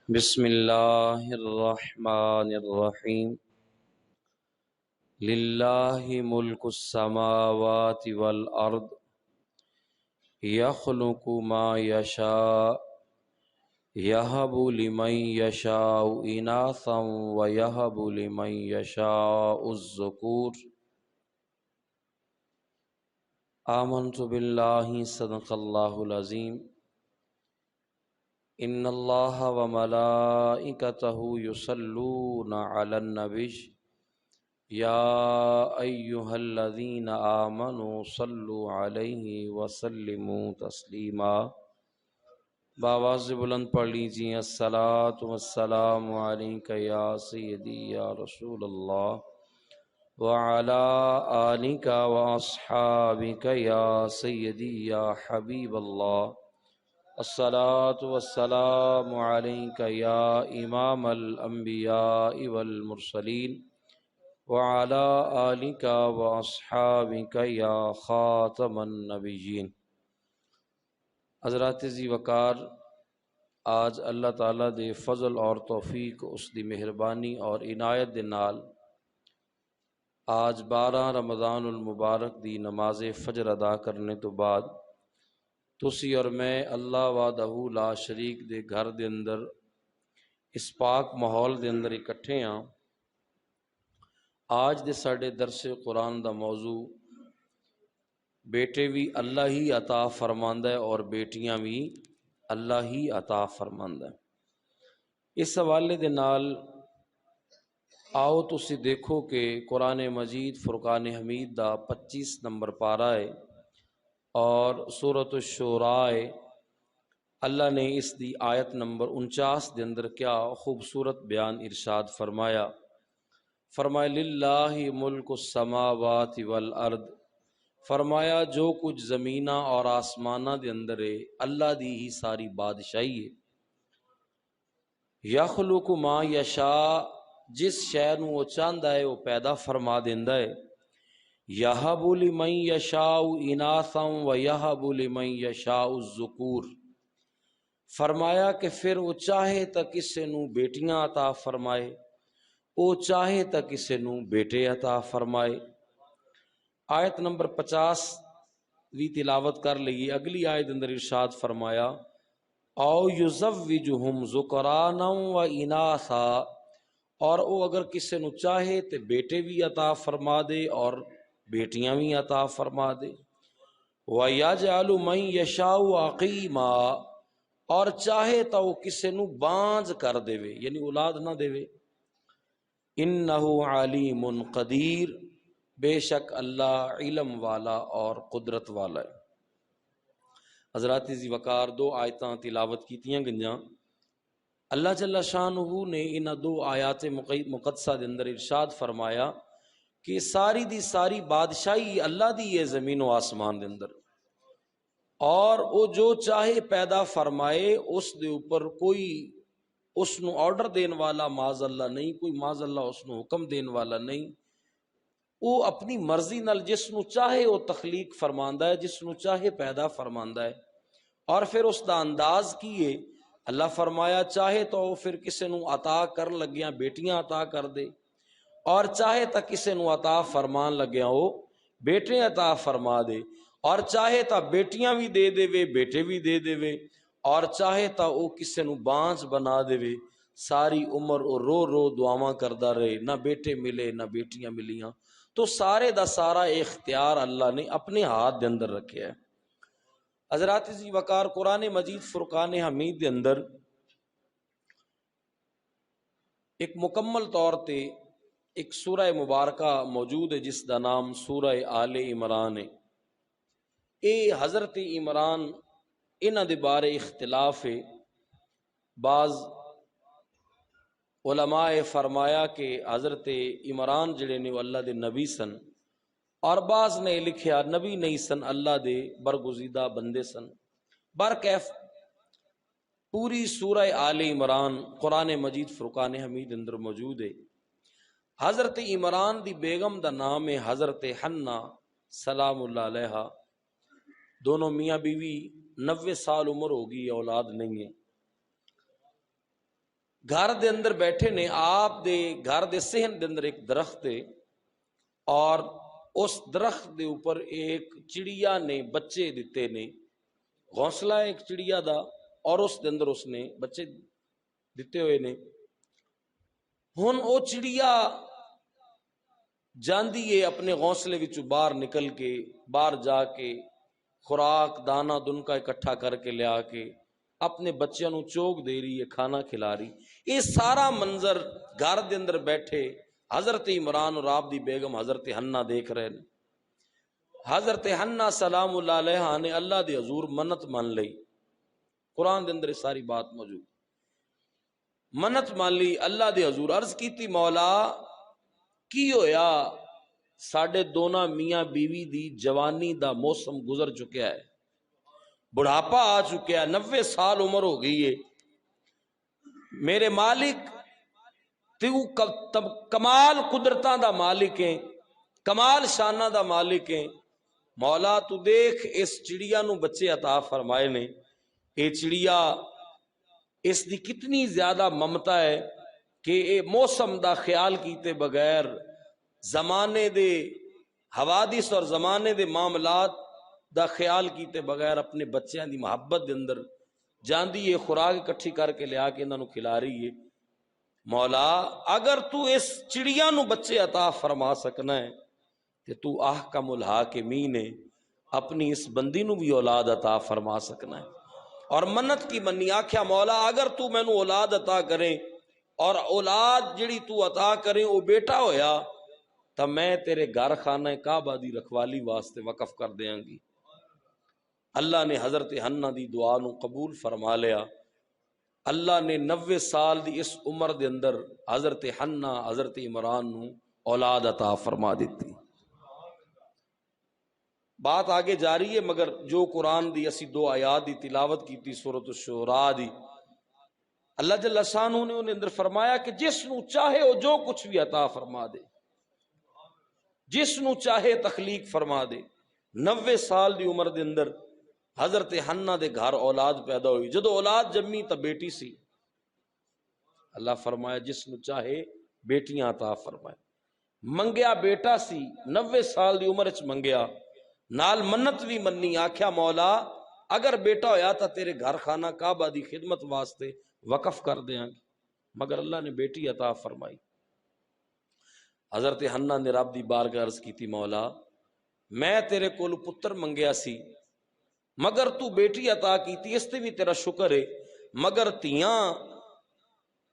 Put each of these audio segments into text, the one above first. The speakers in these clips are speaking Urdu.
بسم اللہ الرحمن الرحیم للہ ملک السماوات والارض یخلق ما یشاء یہب لمن یشاء اناثا ویہب لمن یشاء الذکور آمنت باللہ صدق اللہ العظیم ان اللہ وملائکتہ یصلون علی النبی یا ایہا الذین آمنوا صلوا علیہ وسلموا تسلیما۔ بآواز بلند پڑھ لیجئے الصلاۃ والسلام علیک یا سیدی یا رسول اللہ وعلی آلک واصحابک یا سیدی یا حبیب اللہ۔ الصلاۃ والسلام علیک یا امام الانبیاء والمرسلین وعلی آلک واصحابک یا خاتم النبیین۔ حضرات ذی وقار، آج اللہ تعالیٰ دے فضل اور توفیق اس دی مہربانی اور عنایت دے نال آج 12 رمضان المبارک دی نماز فجر ادا کرنے تو بعد تسی اور میں اللہ وحدہ لا شریک دے گھر دے اندر اس پاک ماحول دے اندر اکٹھے ہاں۔ آج دے ساڈے درس قرآن دا موضوع بیٹے بھی اللہ ہی عطا فرماندا ہے اور بیٹیاں بھی اللہ ہی عطا فرماندا ہے۔ اس حوالے دے نال آؤ تسی دیکھو کہ قرآن مجید فرقان حمید دا 25 نمبر پارہ ہے اور سورۃ الشعراء اللہ نے اس دی آیت نمبر 49 دے اندر کیا خوبصورت بیان ارشاد فرمایا۔ فرمایا للہ ملک السماوات والارض، فرمایا جو کچھ زمینہ اور آسمانہ دے اندر ہے اللہ دی ہی ساری بادشاہی ہے۔ یخلق ما یشاء، جس شے نو وہ چاہندا ہے وہ پیدا فرما دیندا ہے۔ یہب لمن یشاء اناثا ویہب لمن یشاء الذکور، فرمایا کہ پھر وہ چاہے تا کسے نو بیٹیاں عطا فرمائے، وہ چاہے تا کسے نو بیٹے عطا فرمائے۔ آیت نمبر 50 بھی تلاوت کر لئیے۔ اگلی آیت اندر ارشاد فرمایا او یزوجہم ذکرانا و اناثا، اور وہ اگر کسے نو چاہے تے بیٹے بھی عطا فرما دے اور بیٹیاں بھی عطا فرما دے۔ وَيَجْعَلُ مَن يَشَاءُ عَقِيمًا، اور چاہے تا وہ کسے نو بانج کر دے یعنی اولاد نہ دے۔ انہ علیم قدیر، بے شک اللہ علم والا اور قدرت والا ہے۔ حضرات ذی وقار، 2 آیتاں تلاوت کیتیاں گنجاں۔ اللہ جل شانہ نے انہاں 2 آیات مقدسہ دے اندر ارشاد فرمایا کہ ساری دی ساری بادشاہی اللہ دی ہے زمین و آسمان دے اندر، اور وہ جو چاہے پیدا فرمائے، اس دے اوپر کوئی اس نو آرڈر دین والا معاذ اللہ نہیں، کوئی معاذ اللہ اس نو حکم دین والا نہیں۔ وہ اپنی مرضی نال جس نو چاہے وہ تخلیق فرماندا ہے، جس نو چاہے پیدا فرماندا ہے۔ اور پھر اس دا انداز کیے، اللہ فرمایا چاہے تو وہ پھر کسے نو عطا کر لگیاں بیٹیاں عطا کر دے، اور چاہے تا کسے نو عطا فرمان لگیاں وہ بیٹے عطا فرما دے، اور چاہے تا بیٹیاں بھی دے دے بیٹے بھی دے دے، اور چاہے تا وہ کسے نو بانج بنا دے، ساری عمر وہ رو رو دعاواں کردہ رہے، نہ بیٹے ملے نہ بیٹیاں ملیاں۔ تو سارے دا سارا اختیار اللہ نے اپنے ہاتھ دے اندر رکھے ہے۔ حضرات ذی وقار، قرآن مجید فرقان حمید دے اندر ایک مکمل طور تے ایک سورہ مبارکہ موجود ہے جس دا نام سورہ آل عمران ہے۔ اے حضرت عمران، انہاں دے بارے اختلاف ہے۔ بعض علماء فرمایا کہ حضرت عمران جڑے نے اللہ دے نبی سن، اور بعض نے لکھیا نبی نہیں سن، اللہ دے برگزیدہ بندے سن۔ برکیف پوری سورہ آل عمران قرآن مجید فرقان حمید اندر موجود ہے۔ حضرت عمران دی بیگم دا نام ہے حضرت حنہ سلام اللہ علیہا۔ دونوں میاں بیوی 90 سال عمر ہوگی، اولاد نہیں ہے۔ گھر دے اندر بیٹھے نے، آپ دے گھر دے صحن دے اندر ایک درخت ہے، اور اس درخت دے اوپر ایک چڑیا نے بچے دیتے نے، گھونسلہ ایک چڑیا دا، اور اس دے اندر اس نے بچے دیتے ہوئے نے۔ ہن او چڑیا جاندی ہے اپنے گھونسلے وچوں باہر نکل کے، باہر جا کے خوراک دانا دن کا اکٹھا کر کے لیا کے اپنے بچیاں نو چوک دے رہی ہے، کھانا کھلا رہی۔ یہ سارا منظر گھر دے اندر بیٹھے حضرت عمران اور آپ دی بیگم حضرت حنہ دیکھ رہے ہیں۔ حضرت حنہ سلام اللہ علیہا نے اللہ دے حضور منت مان لئی، قرآن دے اندر یہ ساری بات موجود، منت مان لی اللہ دے حضور، عرض کیتی مولا کی ہویا، ساڈے دونوں میاں بیوی دی جوانی دا موسم گزر چکیا ہے، بڑھاپا آ چکیا ہے، 90 سال عمر ہو گئی ہے، میرے مالک تو کمال قدرتاں دا مالک ہے، کمال شانہ دا مالک ہے، مولا تو دیکھ اس چڑیا نو بچے عطا فرمائے نے، اے چڑیا اس دی کتنی زیادہ ممتا ہے کہ اے موسم دا خیال کیتے بغیر، زمانے دے حوادث اور زمانے دے معاملات دا خیال کیتے بغیر اپنے بچیاں دی محبت دے اندر جاندی ہے، خوراک اکٹھی کر کے لیا کے انہاں نو کھلا رہی ہے۔ مولا اگر تو اس چڑیا نو بچے عطا فرما سکنا ہے کہ تو احکم الحاکمین ہے، اپنی اس بندی نو بھی اولاد عطا فرما سکنا ہے۔ اور منت کی منی، آکھیا مولا اگر تو میں نو اولاد عطا کریں اور اولاد جڑی تو عطا کریں وہ بیٹا ہویا تو میں تیرے گھر خانہ کعبہ دی رکھوالی واسطے وقف کر دیاں گی۔ اللہ نے حضرت حنہ دی دعا نو قبول فرما لیا۔ اللہ نے 90 سال دی اس عمر دے اندر حضرت حنہ حضرت عمران نو اولاد عطا فرما دیتی۔ بات آگے جاری ہے، مگر جو قرآن دی اسی 2 آیات دی تلاوت کی تھی سورۃ الشعراء دی، اللہ جل شانہ نے انہیں اندر فرمایا کہ جس نو چاہے وہ جو کچھ بھی عطا فرما دے، جس نو چاہے تخلیق فرما دے۔ 90 سال دی عمر دے اندر حضرت حنہ دے گھر اولاد پیدا ہوئی، جدو اولاد جمی تو بیٹی سی، اللہ فرمایا جس نو چاہے بیٹیاں عطا فرمائے۔ منگیا بیٹا سی، 90 سال دی عمر وچ منگیا، نال منت بھی منی، آکھیا مولا اگر بیٹا ہویا تا تیرے گھر خانہ کعبہ دی خدمت واسطے وقف کر دیاں گے، مگر اللہ نے بیٹی عطا فرمائی۔ حضرت حنہ نے رب دی بارگاہ عرض کی تھی مولا میں تیرے کول پتر منگیا سی مگر تو بیٹی عطا کیتی، اس تے بھی تیرا شکر ہے، مگر تیاں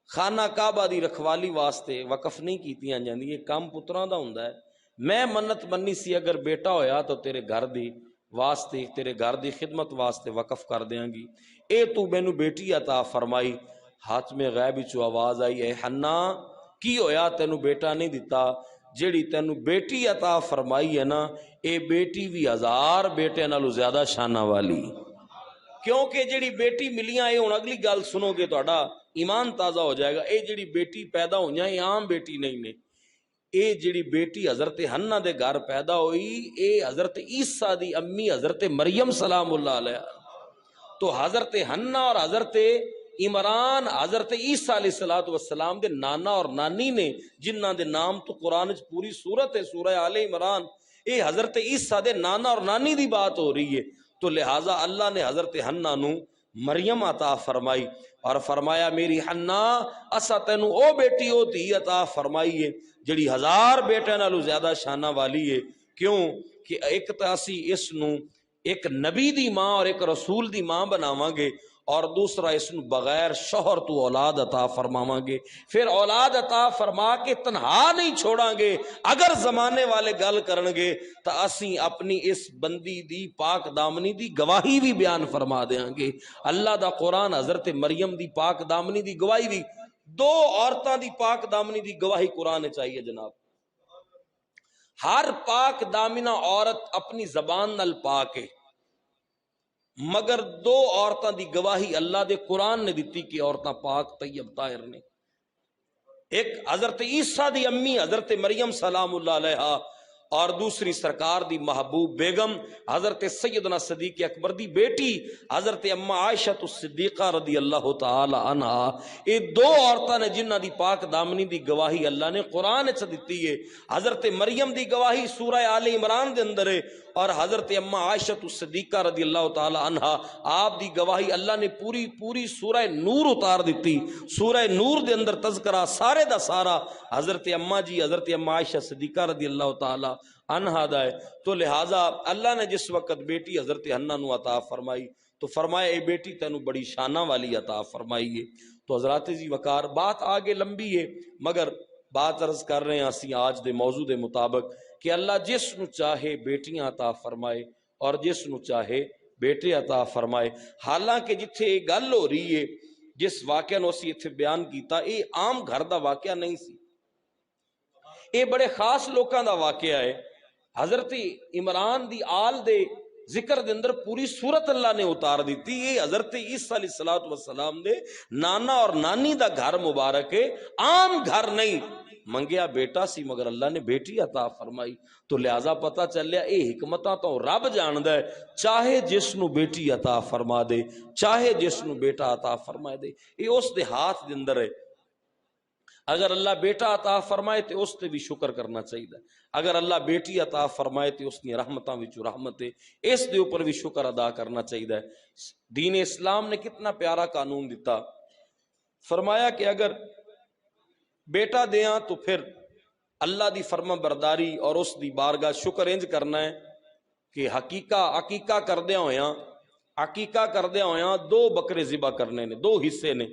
خانہ کعبہ دی رکھوالی واسطے وقف نہیں کیتیاں جاندی، یہ کام پتراں دا ہوندا ہے۔ میں منت منی سی اگر بیٹا ہویا تو تیرے گھر دی واسطے، تیرے گھر دی خدمت واسطے وقف کر دیاں گی، اے تو مینوں بیٹی عطا فرمائی۔ ہاتھ میں غیب وچوں آواز آئی، اے حنہ کی ہویا تینوں بیٹا نہیں دیتا؟ جیڑی تینوں بیٹی عطا فرمائی ہے نا، اے بیٹی بھی 1000 بیٹے نالوں زیادہ شانہ والی، کیونکہ جیڑی بیٹی ملیاں، اے ہن اگلی گل سنو گے تہاڈا ایمان تازہ ہو جائے گا، اے جیڑی بیٹی پیدا ہوئیاں اے عام بیٹی نہیں نے، اے جیڑی بیٹی حضرت حنہ دے گھر پیدا ہوئی اے حضرت عیسیٰ دی امی حضرت مریم سلام اللہ علیہ، تو حضرت حنہ اور حضرت عمران حضرت عیسیٰ علیہ السلام دے نانا اور نانی نے، جنہاں دے نام تو قرآن پوری سورت ہے، سورہ آل عمران، اے حضرت عیسیٰ دے نانا اور نانی دی بات ہو رہی ہے، تو لہٰذا اللہ نے حضرت حنہ نو مریم عطا فرمائی اور فرمایا میری حنہ اسا تینوں او بیٹی او دھی عطا فرمائی ہے جڑی 1000 بیٹے نالوں زیادہ شانہ والی ہے۔ کیوں کہ ایک تاسی اس نو ایک نبی دی ماں اور ایک رسول دی ماں بناواں گے، اور دوسرا اس نو بغیر شوہر تو اولاد عطا فرماواں گے، پھر اولاد عطا فرما کے تنہا نہیں چھوڑاں گے۔ اگر زمانے والے گل کرن گے تو اسی اپنی اس بندی دی پاک دامنی دی گواہی بھی بیان فرما دیاں گے۔ اللہ دا قرآن حضرت مریم دی پاک دامنی دی گواہی بھی، 2 عورتاں دی پاک دامنی دی گواہی قرآن چاہیے جناب۔ ہر پاک دامنہ عورت اپنی زبان نال پاک ہے، مگر 2 عورتاں دی گواہی اللہ دے قرآن نے دیتی کہ عورتاں پاک طیب طاہر نے۔ ایک حضرت عیسیٰ دی امی حضرت مریم سلام اللہ علیہا، اور دوسری سرکار دی محبوب بیگم حضرت سیدنا صدیق اکبر دی بیٹی حضرت اما عائشہ الصدیقہ رضی اللہ تعالی عنہا، یہ دو عورتاں نے جنہ دی پاک دامنی دی گواہی اللہ نے قرآن وچ دتی ہے۔ حضرت مریم دی گواہی سورہ آل عمران دے اندر ہے، اور حضرت اما عائشہ الصدیقہ رضی اللہ تعالی عنہا آپ دی گواہی اللہ نے پوری سورہ نور اتار دیتی۔ سورہ نور دے اندر تذکرہ سارے دا سارا حضرت اما جی، حضرت اما عائشہ صدیقہ رضی اللہ تعالی عنہا دا ہے۔ تو لہٰذا اللہ نے جس وقت بیٹی حضرت حنہ نو عطا فرمائی تو فرمایا اے بیٹی تینوں بڑی شانہ والی عطا فرمائی ہے۔ تو حضرات جی وقار بات آگے لمبی ہے، مگر بات عرض کر رہے ہیں اسی آج دے موضوع دے مطابق کہ اللہ جس نو چاہے بیٹیاں عطا فرمائے اور جس نو چاہے بیٹے عطا فرمائے۔ حالانکہ جتھے یہ گل ہو رہی ہے، جس واقعہ نو اسی اتھے بیان کیتا، یہ عام گھر دا واقعہ نہیں سی، یہ بڑے خاص لوکاں دا واقعہ ہے۔ حضرت عمران دی آل دے ذکر دے اندر پوری صورت اللہ نے اتار دیتی۔ یہ حضرت عیسیٰ علیہ السلام دے نانا اور نانی دا گھر مبارک ہے، عام گھر نہیں۔ منگیا بیٹا سی مگر اللہ نے بیٹی عطا فرمائی۔ تو لہذا پتہ چلیا اے حکمتاں تو رب جاندا ہے، چاہے جس نو بیٹی عطا فرما دے، چاہے جس نو بیٹا عطا فرما دے، یہ اس دے ہاتھ دے اندر ہے۔ اگر اللہ بیٹا عطا فرمائے تو اس تے بھی شکر کرنا چاہیے، اگر اللہ بیٹی عطا فرمائے تو اس نے رحمتاں وچ رحمت ہے، اس دے اوپر بھی شکر ادا کرنا چاہیے۔ دین اسلام نے کتنا پیارا قانون دیتا، فرمایا کہ اگر بیٹا دیاں تو پھر اللہ دی فرما برداری اور اس دی بارگاہ شکر انج کرنا ہے کہ عقیقہ کردیا ہویاں 2 بکرے ذبح کرنے نے، 2 حصے نے،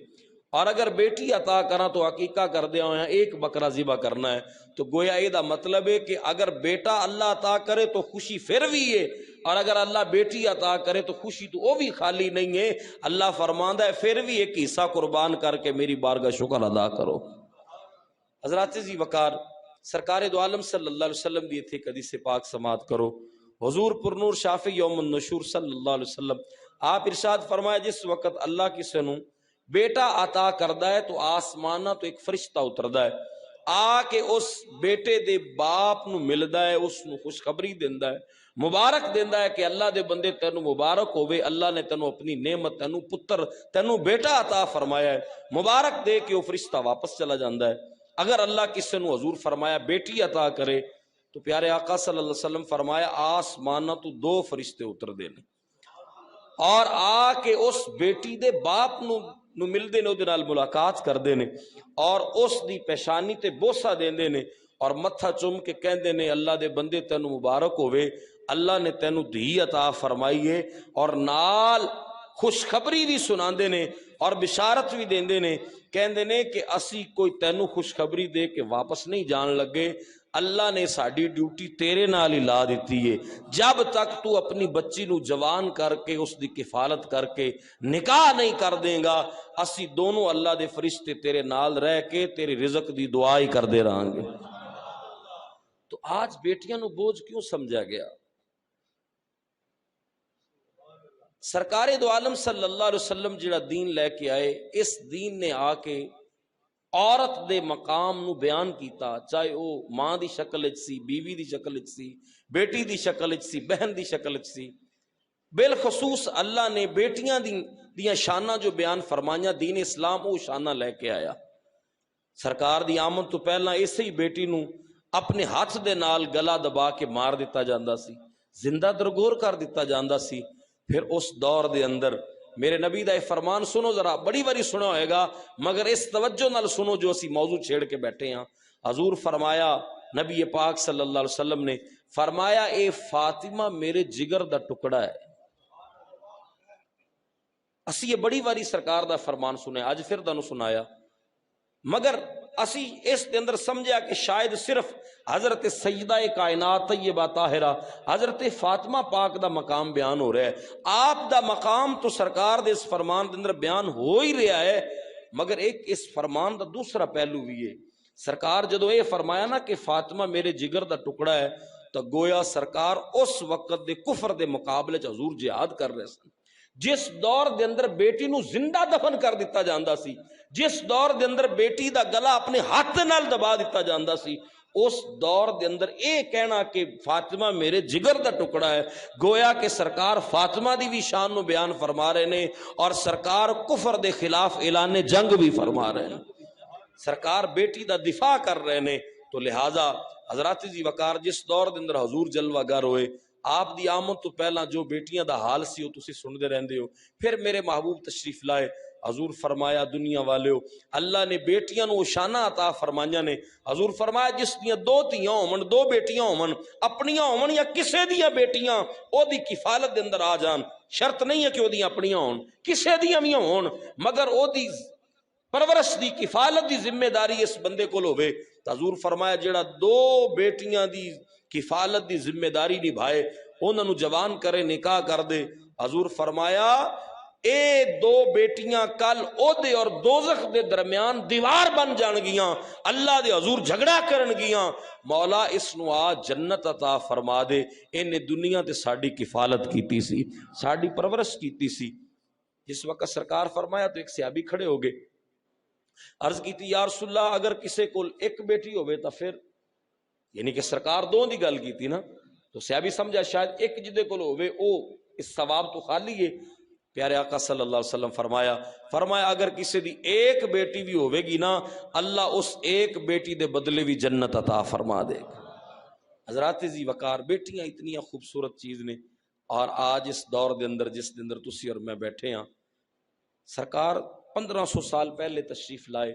اور اگر بیٹی عطا کراں تو عقیقہ کردیا ہویاں 1 بکرا ذبح کرنا ہے۔ تو گویا یہ دا مطلب ہے کہ اگر بیٹا اللہ عطا کرے تو خوشی پھر بھی ہے، اور اگر اللہ بیٹی عطا کرے تو خوشی تو وہ بھی خالی نہیں ہے۔ اللہ فرماندا ہے پھر بھی ایک حصہ قربان کر کے میری بارگاہ شکر ادا کرو۔ حضرات جی وقار سرکار دو عالم صلی اللہ علیہ وسلم دی تھے حدیث پاک سماعت کرو۔ حضور پرنور شافی یوم النشور صلی اللہ علیہ وسلم آپ ارشاد فرمایا، جس وقت اللہ کسی نو بیٹا عطا کردا ہے تو آسمانہ تو ایک فرشتہ اتردا ہے، آ کے اس بیٹے دے باپ نو ملدا ہے، اس نو خوشخبری دیندا ہے، مبارک دیندا ہے کہ اللہ دے بندے تینوں مبارک ہوئے، اللہ نے تینوں اپنی نعمت، تینوں پتر، تینوں بیٹا عطا فرمایا ہے، مبارک دے کے وہ فرشتہ واپس چلا جاندا ہے۔ اگر اللہ کسی نو حضور فرمایا بیٹی عطا کرے تو پیارے آقا صلی اللہ علیہ وسلم فرمایا آسمانہ تو 2 فرشتے اتر دینے اور آ کے اس بیٹی دے باپ نو ملدے نے، نال ملاقات کر دینے اور اس دی پیشانی تے بوسہ دیندے نے اور متھا چوم کے کہندے نے اللہ دے بندے تینوں مبارک ہوئے، اللہ نے تینوں دھی عطا فرمائی ہے، اور نال خوشخبری بھی سناندے نے اور بشارت بھی دیندے نے، کہندے نے کہ اسی کوئی تینوں خوشخبری دے کے واپس نہیں جان لگے، اللہ نے ساڈی ڈیوٹی تیرے نال ہی لا دیتی ہے، جب تک تو اپنی بچی نو جوان کر کے اس دی کفالت کر کے نکاح نہیں کر دیں گا، اسی دونوں اللہ دے فرشتے تیرے نال رہ کے تیرے رزق دی دعا ہی کر دے رہاں گے۔ تو آج بیٹیاں نو بوجھ کیوں سمجھا گیا؟ سرکار دو عالم صلی اللہ علیہ وسلم جڑا دین لے کے آئے، اس دین نے آ کے عورت دے مقام نو بیان کیتا، چاہے وہ ماں دی شکل وچ سی، بیوی دی شکل وچ سی، بیٹی دی شکل وچ سی، بہن دی شکل وچ سی۔ بالخصوص اللہ نے بیٹیاں دیاں شاناں جو بیان فرمائیاں، دین اسلام وہ شاناں لے کے آیا۔ سرکار دی آمد تو پہلا اسی ہی بیٹی نو اپنے ہاتھ دے نال گلا دبا کے مار دیتا جاندا سی، زندہ درگور کر دیتا جاندا سی۔ پھر اس دور دے اندر میرے نبی دا فرمان سنو، ذرا بڑی باری سنا ہوئے گا مگر اس توجہ نال سنو جو اسی موضوع چھیڑ کے بیٹھے ہیں۔ حضور فرمایا، نبی پاک صلی اللہ علیہ وسلم نے فرمایا، اے فاطمہ میرے جگر دا ٹکڑا ہے۔ اسی یہ بڑی باری سرکار دا فرمان سنے، اج پھر تانوں سنایا، مگر اسی اس دے اندر سمجھا کہ شاید صرف حضرت سیدہ کائنات طیبہ طاہرہ حضرت فاطمہ پاک دا مقام بیان ہو رہا ہے، آپ دا مقام تو سرکار دے اس فرمان دے اندر بیان ہو ہی رہا ہے، مگر ایک اس فرمان دا دوسرا پہلو بھی ہے۔ سرکار جدو یہ فرمایا نا کہ فاطمہ میرے جگر دا ٹکڑا ہے، تو گویا سرکار اس وقت دے کفر دے مقابلے چ حضور جہاد کر رہے سن۔ جس دور دے اندر بیٹی نو زندہ دفن کر دیتا جاندا سی، جس دور دے اندر بیٹی دا گلا اپنے ہاتھ نال دبا دیتا جاندا سی، اس دور دے اندر اے کہنا کہ فاطمہ میرے جگر دا ٹکڑا ہے، گویا کہ سرکار فاطمہ دی بھی شان نو بیان فرما رہے نے، اور سرکار کفر دے خلاف اعلان جنگ بھی فرما رہے ہیں، سرکار بیٹی دا دفاع کر رہے نے۔ تو لہذا حضرات جی وقار جس دور دے اندر حضور جلوہ گر ہوئے، آپ دی آمد تو پہلا جو بیٹیاں دا حال سی وہ تسی سن دے رہندے ہو، پھر میرے محبوب تشریف لائے، حضور فرمایا دنیا والےو اللہ نے بیٹیاں نو شانہ عطا فرمائیاں نے، حضور فرمایا جس دیاں دو تیاں ہومن، دو بیٹیاں ہومن، اپنیاں ہومن یا کسے دیاں بیٹیاں، او دی کفالت دے اندر آ جان، شرط نہیں ہے کہ او دیاں اپنیاں ہون، کسے دیاں بھی ہون، مگر او دی پرورش دی کفالت دی ذمہ داری اس بندے کو ہوے۔ تو حضور فرمایا جیڑا دو بیٹیاں دی کفالت دی ذمہ داری نبھائے، انہاں نو جوان کرے، نکاح کر دے، حضور فرمایا اے دو بیٹیاں کل او دے اور دوزخ دے درمیان دیوار بن جان گیاں، اللہ دے حضور جھگڑا کرن گیاں، مولا اس نو آ جنت عطا فرما دے، انہیں دنیا تے ساڑی کفالت کیتی سی، ساڑی پرورش کیتی سی۔ جس وقت سرکار فرمایا تو ایک صحابی کھڑے ہو گئے، عرض کی تھی یا رسول اللہ اگر کسے کو ایک بیٹی ہوئے تو پھر، یعنی کہ سرکار دو دی گل کی تھی نا، تو صحابی سمجھا شاید ایک جدے کو ہوئے او اس ثواب تو خالی ہے۔ پیارے آقا صلی اللہ علیہ وسلم فرمایا اگر کسی دی ایک بیٹی بھی ہوئے گی نا، اللہ اس ایک بیٹی دے بدلے بھی جنت عطا فرما دے گا۔ حضرات زی وقار بیٹیاں اتنی خوبصورت چیز نے، اور آج اس دور دے اندر جس دے اندر تسی اور میں بیٹھے ہاں، سرکار 1500 سال پہلے تشریف لائے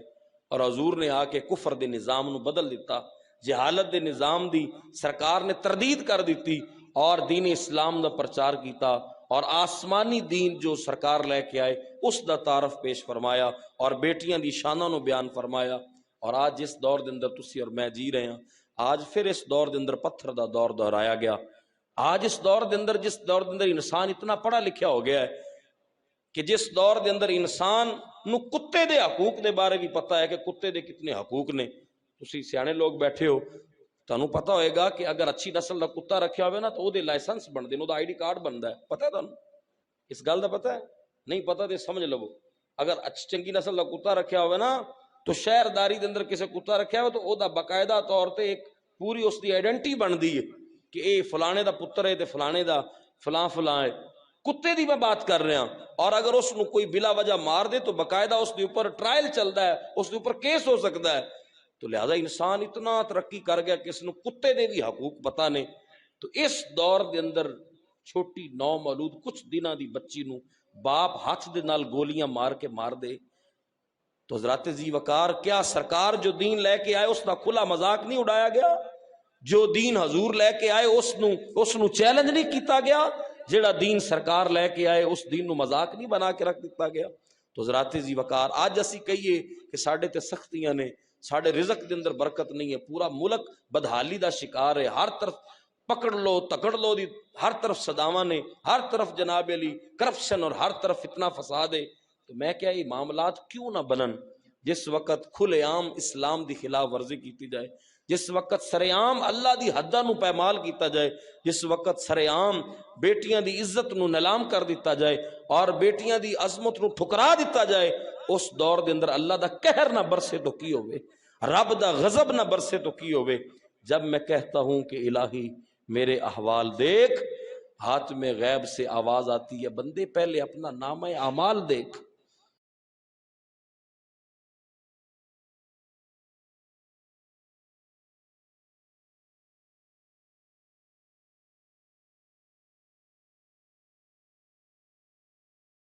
اور حضور نے آ کے کفر دے نظام نو بدل دیتا، جہالت دے نظام دی سرکار نے تردید کر دیتی اور دین اسلام دا پرچار کیتا، اور آسمانی دین جو سرکار لے کے آئے اس دا تعارف پیش فرمایا اور بیٹیاں دی شانہ نو بیان فرمایا۔ اور آج جس دور دے اندر تسی اور میں جی رہے ہیں، آج پھر اس دور دے اندر پتھر دا دور دہرایا گیا۔ آج اس دور دے اندر جس دور دے اندر انسان اتنا پڑھا لکھیا ہو گیا ہے کہ جس دور دے اندر انسان نو کتے دے حقوق دے بارے بھی پتہ ہے کہ کتے دے کتنے حقوق نے۔ تسی سیانے لوگ بیٹھے ہو، تانوں پتہ ہوئے گا کہ اگر اچھی نسل دا کتا رکھیا ہوئے نا تو او دے لائسنس بن دے، او دا آئی ڈی کارڈ بندا ہے، پتہ ہے تانوں اس گل دا پتہ ہے؟ نہیں پتہ تے سمجھ لو، اگر اچھی چنگی نسل دا کتا رکھیا ہوئے نا تو شہرداری دے اندر کسے کتا رکھیا ہوئے تو او دا باقاعدہ طور تے ایک پوری اس دی آئیڈینٹی بن دی ہے کہ اے فلانے دا پتر ہے تے فلانے دا فلاں فلاں ہے۔ کتے دی میں بات کر رہا ہوں، اور اگر اس نو کوئی بلا وجہ مار دے تو باقاعدہ اس دے اوپر ٹرائل چلتا ہے، اس دے اوپر کیس ہو سکتا ہے۔ تو لہذا انسان اتنا ترقی کر گیا کہ اس نو کتے دے بھی حقوق پتہ نے۔ تو اس دور دے اندر چھوٹی نو مولود کچھ دنوں دی بچی نو باپ ہاتھ دے نال گولیاں مار کے مار دے، تو حضرات زی وقار کیا سرکار جو دین لے کے آئے اس دا کھلا مذاق نہیں اڑایا گیا؟ جو دین حضور لے کے آئے اس نو چیلنج نہیں کیتا گیا؟ جیڑا دین سرکار لے کے آئے اس دین نو مذاق نہیں بنا کے رکھ دیتا گیا؟ تو حضرات زی وقار آج اسی کہیے کہ ساڑھے تے سختیاں نے، ساڑھے رزق دے اندر برکت نہیں ہے، پورا ملک بدحالی دا شکار ہے، ہر طرف پکڑ لو تکڑ لو دی ہر طرف صداواں نے، ہر طرف جناب علی کرپشن اور ہر طرف فتنہ فساد ہے۔ تو میں کیا یہ معاملات کیوں نہ بنن جس وقت کھلے عام اسلام دی خلاف ورزی کیتی جائے، جس وقت سر عام اللہ دی حداں نو پیمال کیتا جائے، جس وقت سر عام بیٹیاں دی عزت نو نیلام کر دیتا جائے اور بیٹیاں دی عظمت نو ٹھکرا دیتا جائے، اس دور دے اندر اللہ دا قہر نہ برسے تو کی ہوئے، رب دا غضب نہ برسے تو کی ہوئے۔ جب میں کہتا ہوں کہ الہی میرے احوال دیکھ، ہاتھ میں غیب سے آواز آتی ہے بندے پہلے اپنا نامہ اعمال دیکھ۔